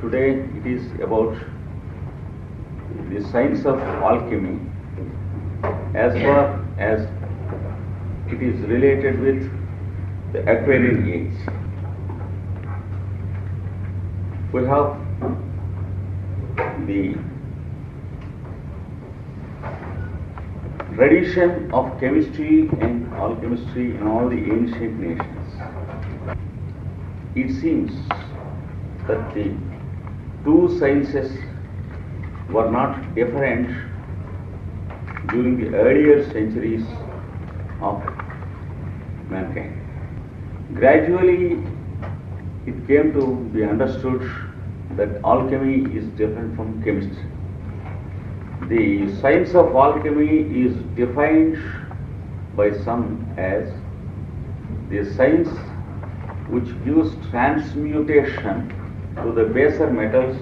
Today it is about the science of alchemy as far as it is related with the Aquarian age. We have the tradition of chemistry and alchemistry in all the ancient nations. It seems that the two sciences were not different during the earlier centuries of mankind. Gradually, it came to be understood that alchemy is different from chemistry. The science of alchemy is defined by some as the science which gives transmutation to the baser metals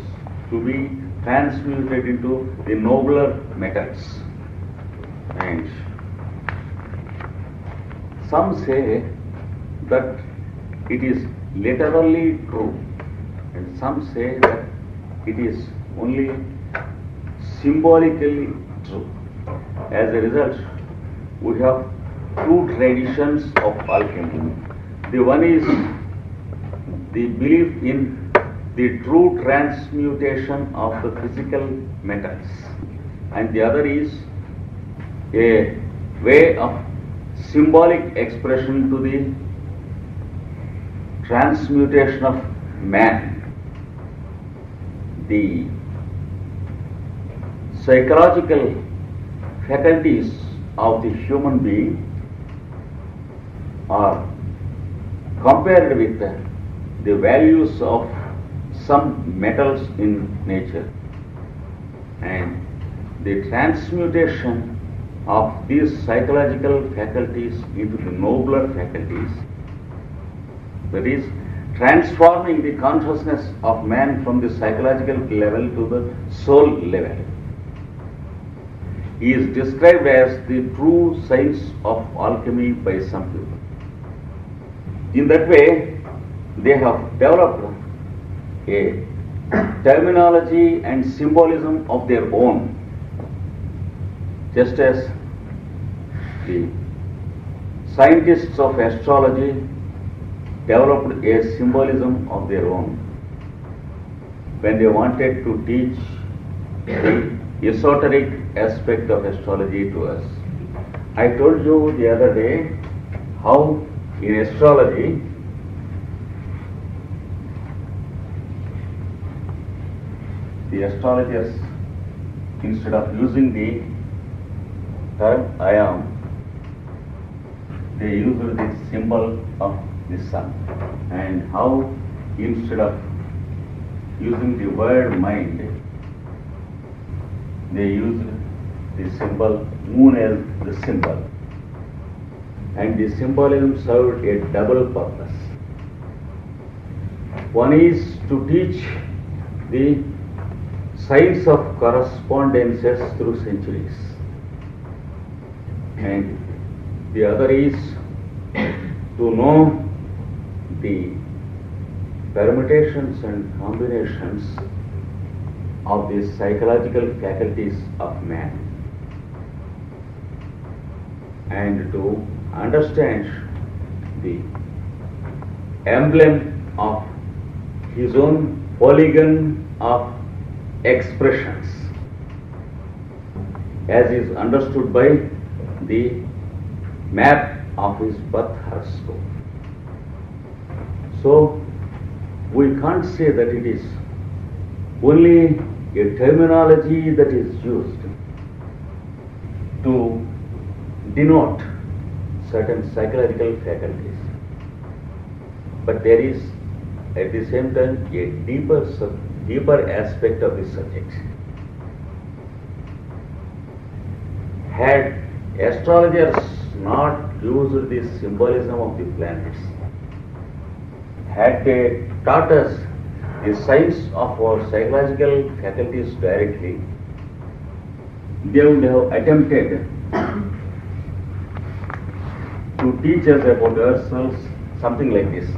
to be transmuted into the nobler metals. And some say that it is literally true, and some say that it is only symbolically true. As a result, we have two traditions of alchemy. The one is the belief in the true transmutation of the physical metals, and the other is a way of symbolic expression to the transmutation of man. The psychological faculties of the human being are compared with the values of some metals in nature, and the transmutation of these psychological faculties into the nobler faculties, that is, transforming the consciousness of man from the psychological level to the soul level, is described as the true science of alchemy by some people. In that way, they have developed a terminology and symbolism of their own, just as the scientists of astrology developed a symbolism of their own when they wanted to teach the esoteric aspect of astrology to us. I told you the other day how in astrology the astrologers, instead of using the term I am, they used the symbol of the sun, and how instead of using the word mind, they used the symbol moon as the symbol, and the symbolism served a double purpose. One is to teach the science of correspondences through centuries, and the other is to know the permutations and combinations of the psychological faculties of man, and to understand the emblem of his own polygon of expressions as is understood by the map of his birth horoscope. So we can't say that it is only a terminology that is used to denote certain psychological faculties, but there is at the same time a deeper aspect of the subject. Had astrologers not used the symbolism of the planets, had they taught us the science of our psychological faculties directly, they would have attempted to teach us about ourselves something like this.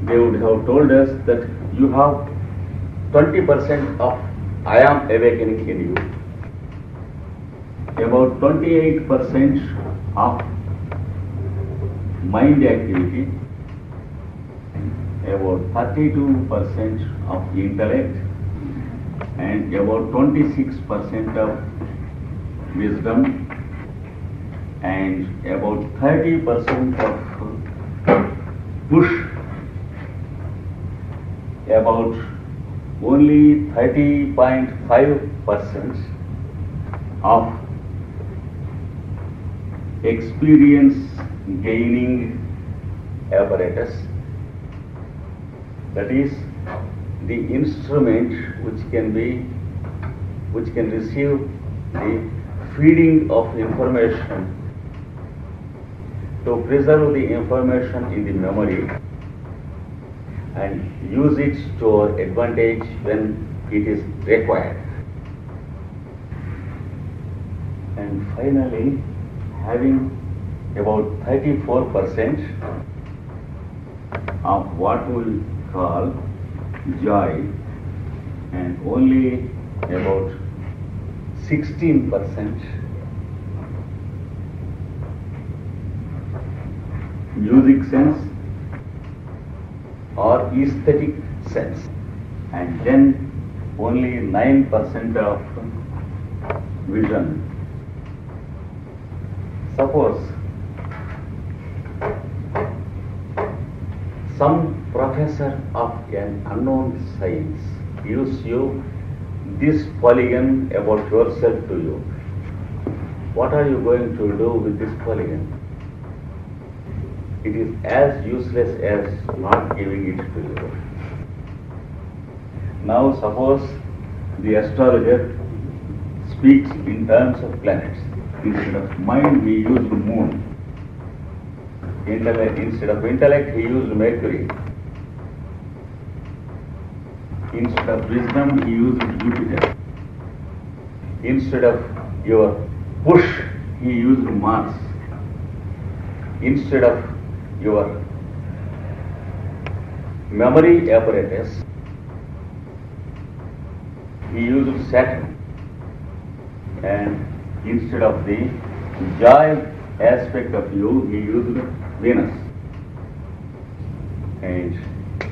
they would have told us that you have 20% of I am awakening in you, about 28% of mind activity, about 32% of intellect, and about 26% of wisdom, and about 30% of push, about only 30.5% of experience gaining apparatus. That is the instrument which can receive the feeding of information to preserve the information in the memory and use it to our advantage when it is required. And finally, having about 34% of what we call joy and only about 16% music sense or aesthetic sense, and then only 9% of vision. Suppose some professor of an unknown science gives you this polygon about yourself to you. What are you going to do with this polygon? It is as useless as not giving it to you. Now suppose the astrologer speaks in terms of planets. Instead of mind, he used moon. Instead of intellect, he used Mercury. Instead of wisdom, he used Jupiter. Instead of your push, he used Mars. Instead of your memory apparatus, he used Saturn. And instead of the joy aspect of you, he used Venus. And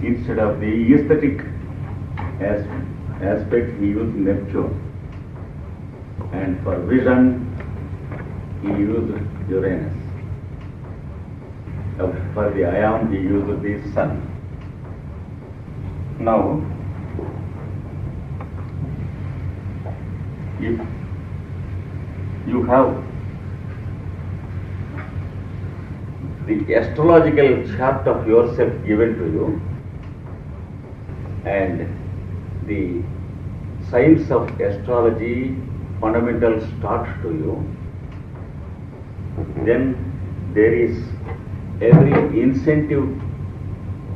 instead of the aesthetic aspect, he used Neptune. And for vision, he used Uranus. For the I am, he used the sun. Now, if you have the astrological chart of yourself given to you and the science of astrology fundamentals taught to you, then there is every incentive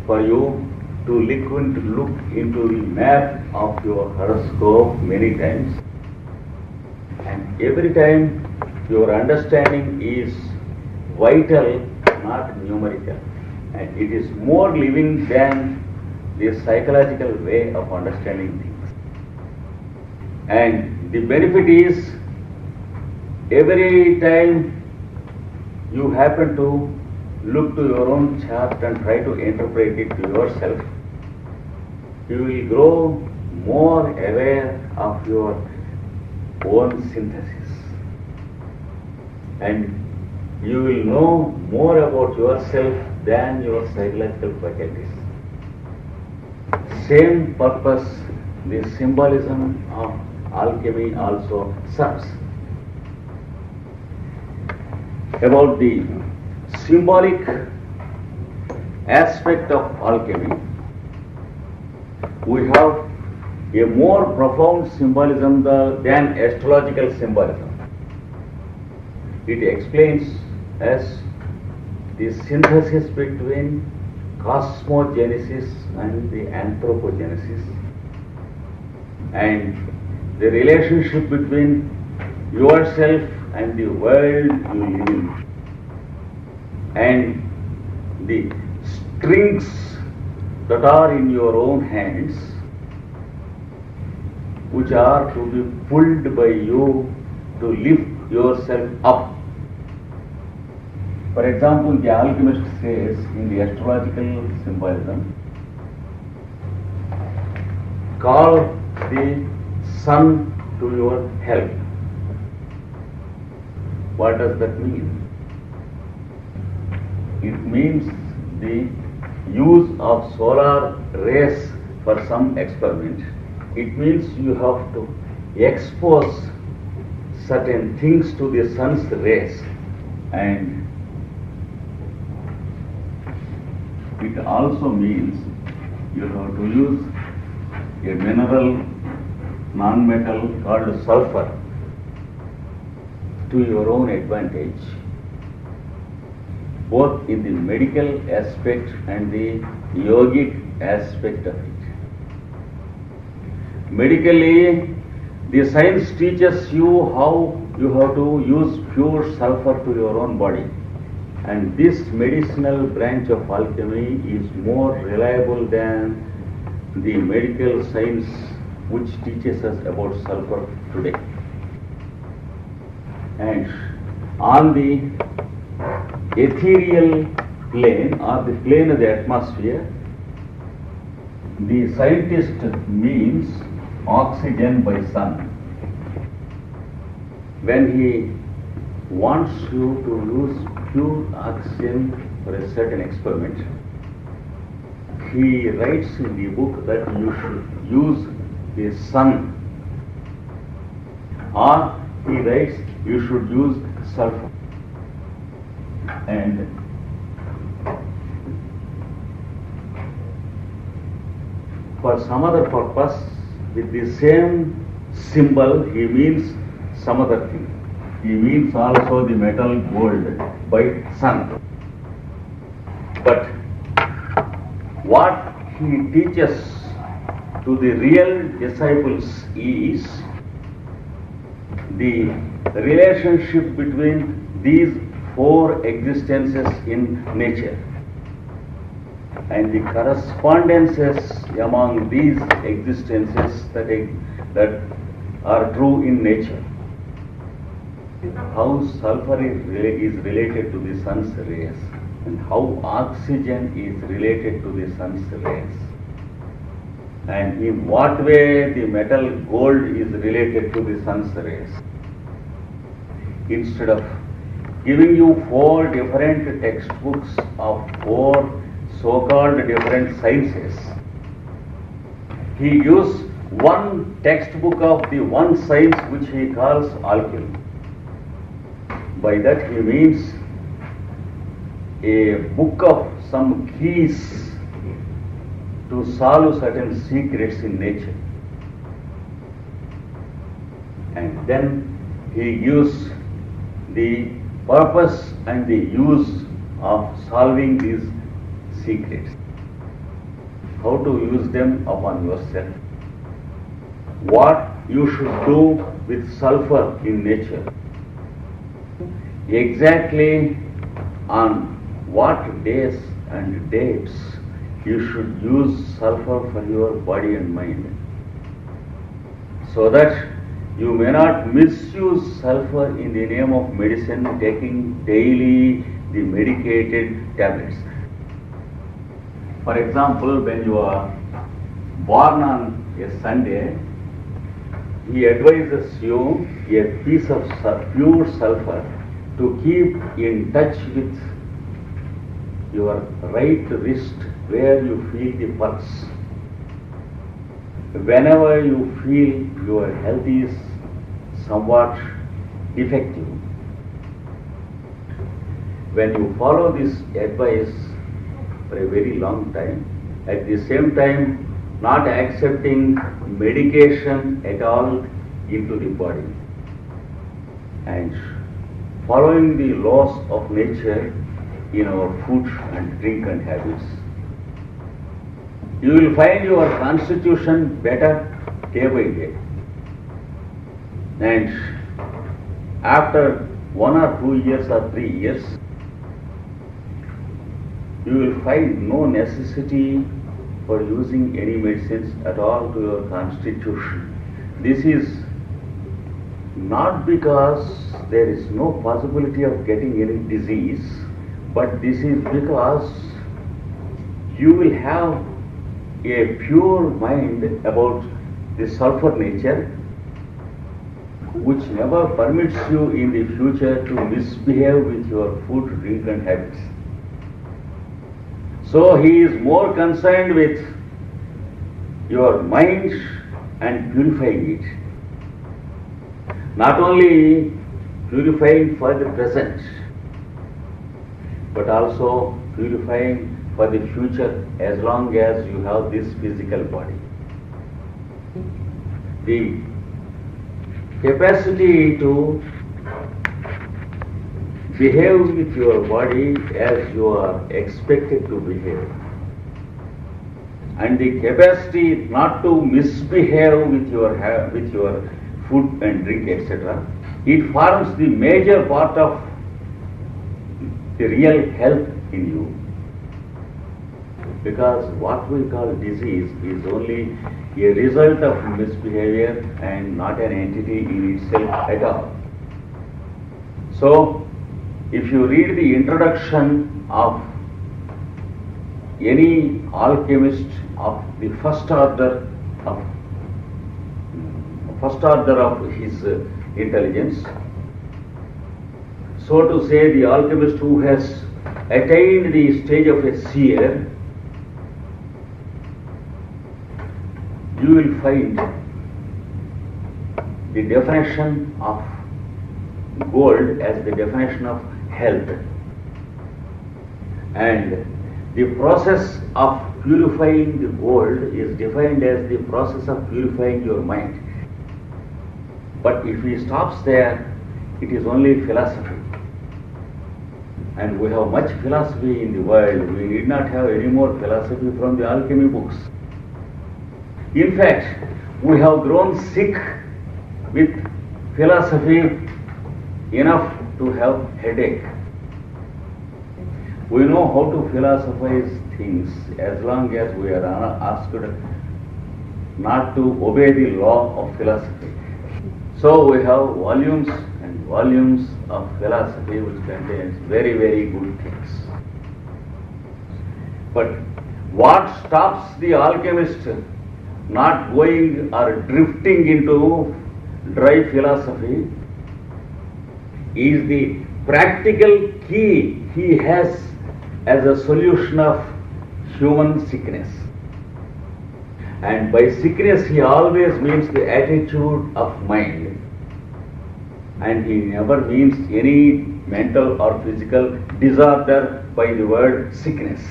for you to look into the map of your horoscope many times, and every time your understanding is vital, not numerical, and it is more living than the psychological way of understanding things. And the benefit is, every time you happen to look to your own chart and try to interpret it to yourself, you will grow more aware of your own synthesis, and you will know more about yourself than your psychological faculties. Same purpose the symbolism of alchemy also serves. About the symbolic aspect of alchemy, we have a more profound symbolism than astrological symbolism. It explains as the synthesis between cosmogenesis and the anthropogenesis, and the relationship between yourself and the world you live in, and the strings that are in your own hands, which are to be pulled by you to lift yourself up. For example, the alchemist says in the astrological symbolism, call the sun to your help. What does that mean? It means the use of solar rays for some experiment. It means you have to expose certain things to the sun's rays, and it also means you have to use a mineral, non-metal called sulfur to your own advantage, both in the medical aspect and the yogic aspect of it. Medically, the science teaches you how you have to use pure sulfur to your own body, and this medicinal branch of alchemy is more reliable than the medical science which teaches us about sulfur today. And on the ethereal plane or the plane of the atmosphere, the scientist means oxygen by sun. When he wants you to use pure oxygen for a certain experiment, he writes in the book that you should use the sun, or he writes you should use sulfur. And for some other purpose, with the same symbol, he means some other thing. He means also the metal gold by sun. But what he teaches to the real disciples is the relationship between these four existences in nature and the correspondences among these existences that are true in nature. How sulfur is related to the sun's rays, and how oxygen is related to the sun's rays, and in what way the metal gold is related to the sun's rays. Instead of giving you four different textbooks of four so-called different sciences, he gives one textbook of the one science which he calls alchemy. By that he means a book of some keys to solve certain secrets in nature. And then he gives the purpose and the use of solving these secrets. How to use them upon yourself. What you should do with sulfur in nature. Exactly on what days and dates you should use sulfur for your body and mind, so that you may not misuse sulfur in the name of medicine, taking daily the medicated tablets. For example, when you are born on a Sunday, he advises you a piece of pure sulfur to keep in touch with your right wrist where you feel the pulse. Whenever you feel your health is somewhat defective, when you follow this advice for a very long time, at the same time not accepting medication at all into the body, and following the laws of nature in our food and drink and habits, you will find your constitution better day by day. And after 1 or 2 years or 3 years, you will find no necessity for using any medicines at all to your constitution. This is not because there is no possibility of getting any disease, but this is because you will have a pure mind about the sulfur nature, which never permits you in the future to misbehave with your food, drink and habits. So he is more concerned with your mind and purifying it. Not only purifying for the present, but also purifying for the future as long as you have this physical body. The capacity to behave with your body as you are expected to behave, and the capacity not to misbehave with your food and drink, etc., it forms the major part of the real health in you. Because what we call disease is only a result of misbehavior and not an entity in itself at all. So, if you read the introduction of any alchemist of the first order of his intelligence, so to say, the alchemist who has attained the stage of a seer, you will find the definition of gold as the definition of health, and the process of purifying the gold is defined as the process of purifying your mind. But if he stops there, it is only philosophy. And we have much philosophy in the world. We need not have any more philosophy from the alchemy books. In fact, we have grown sick with philosophy enough to have headache. We know how to philosophize things as long as we are asked not to obey the law of philosophy. So we have volumes and volumes of philosophy which contains very, very good things. But what stops the alchemist not going or drifting into dry philosophy is the practical key he has as a solution of human sickness. And by sickness he always means the attitude of mind, and he never means any mental or physical disorder by the word sickness.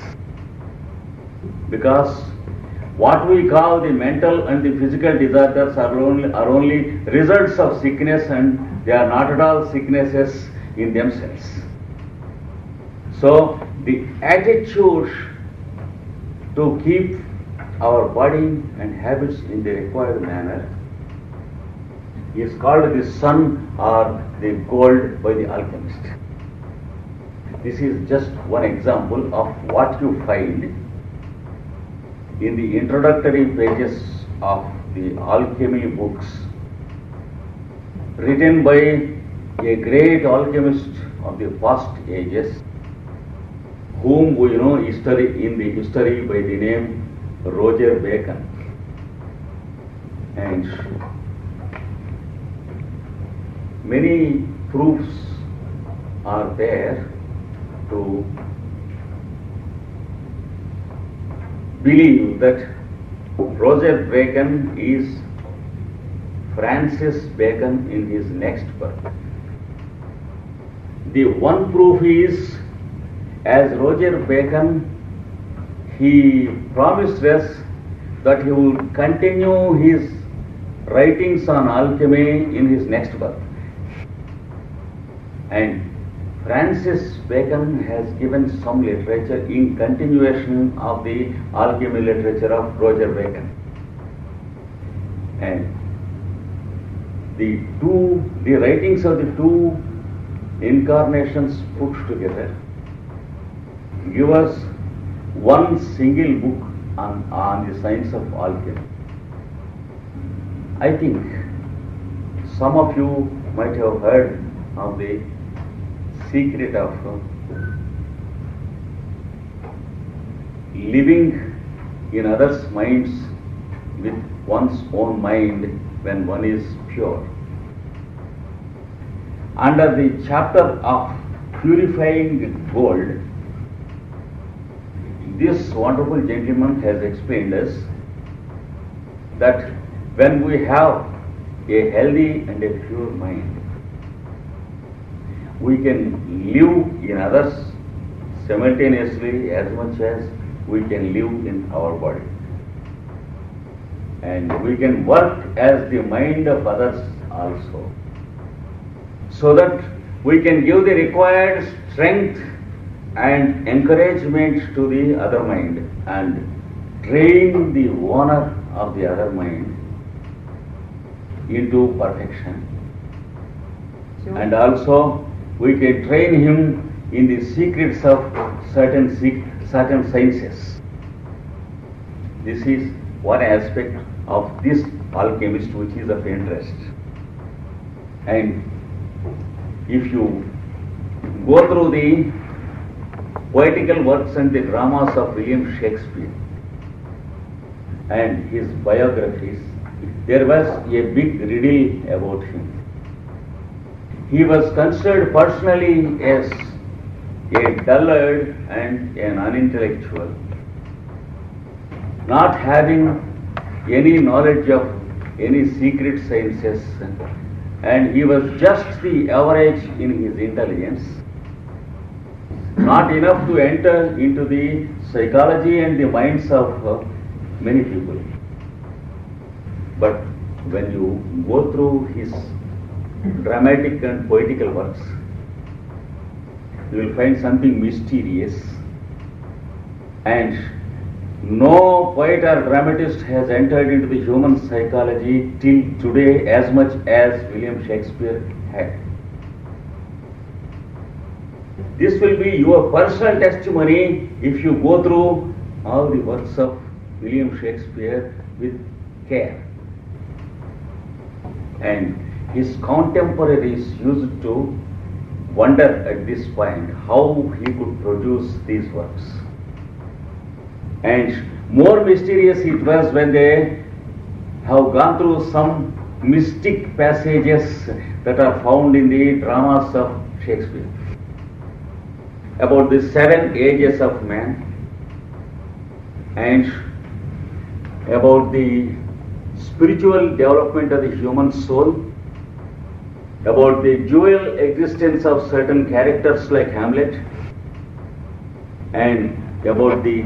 Because what we call the mental and the physical disorders are only results of sickness, and they are not at all sicknesses in themselves. So the attitude to keep our body and habits in the required manner is called the sun or the gold by the alchemist. This is just one example of what you find in the introductory pages of the alchemy books written by a great alchemist of the past ages, whom we know in the history by the name Roger Bacon. And many proofs are there to believe that Roger Bacon is Francis Bacon in his next birth. The one proof is, as Roger Bacon, he promised us that he would continue his writings on alchemy in his next birth. And Francis Bacon has given some literature in continuation of the alchemy literature of Roger Bacon. And the writings of the two incarnations put together give us one single book on the science of alchemy. I think some of you might have heard of the secret of living in others' minds with one's own mind when one is pure. Under the chapter of purifying gold, this wonderful gentleman has explained us that when we have a healthy and a pure mind, we can live in others simultaneously as much as we can live in our body. And we can work as the mind of others also, so that we can give the required strength and encouragement to the other mind and train the owner of the other mind into perfection. Sure. And also we can train him in the secrets of certain sciences. This is one aspect of this alchemist which is of interest. And if you go through the poetical works and the dramas of William Shakespeare and his biographies, there was a big riddle about him. He was considered personally as a dullard and an unintellectual, not having any knowledge of any secret sciences, and he was just the average in his intelligence, not enough to enter into the psychology and the minds of many people. But when you go through his dramatic and poetical works, you will find something mysterious, and no poet or dramatist has entered into the human psychology till today as much as William Shakespeare had. This will be your personal testimony if you go through all the works of William Shakespeare with care. And his contemporaries used to wonder at this point how he could produce these works. And more mysterious it was when they have gone through some mystic passages that are found in the dramas of Shakespeare about the 7 ages of man and about the spiritual development of the human soul, about the dual existence of certain characters like Hamlet, and about the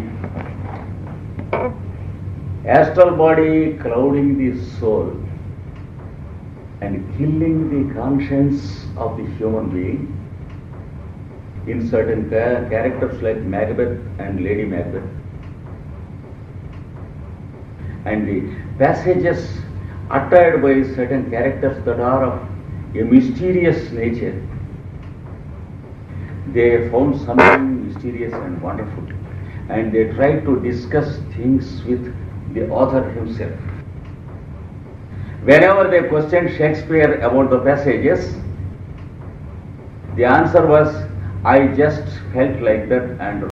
astral body clouding the soul and killing the conscience of the human being in certain characters like Macbeth and Lady Macbeth. And the passages uttered by certain characters that are of a mysterious nature, they found something mysterious and wonderful, and they tried to discuss things with the author himself. Whenever they questioned Shakespeare about the passages, the answer was, "I just felt like that and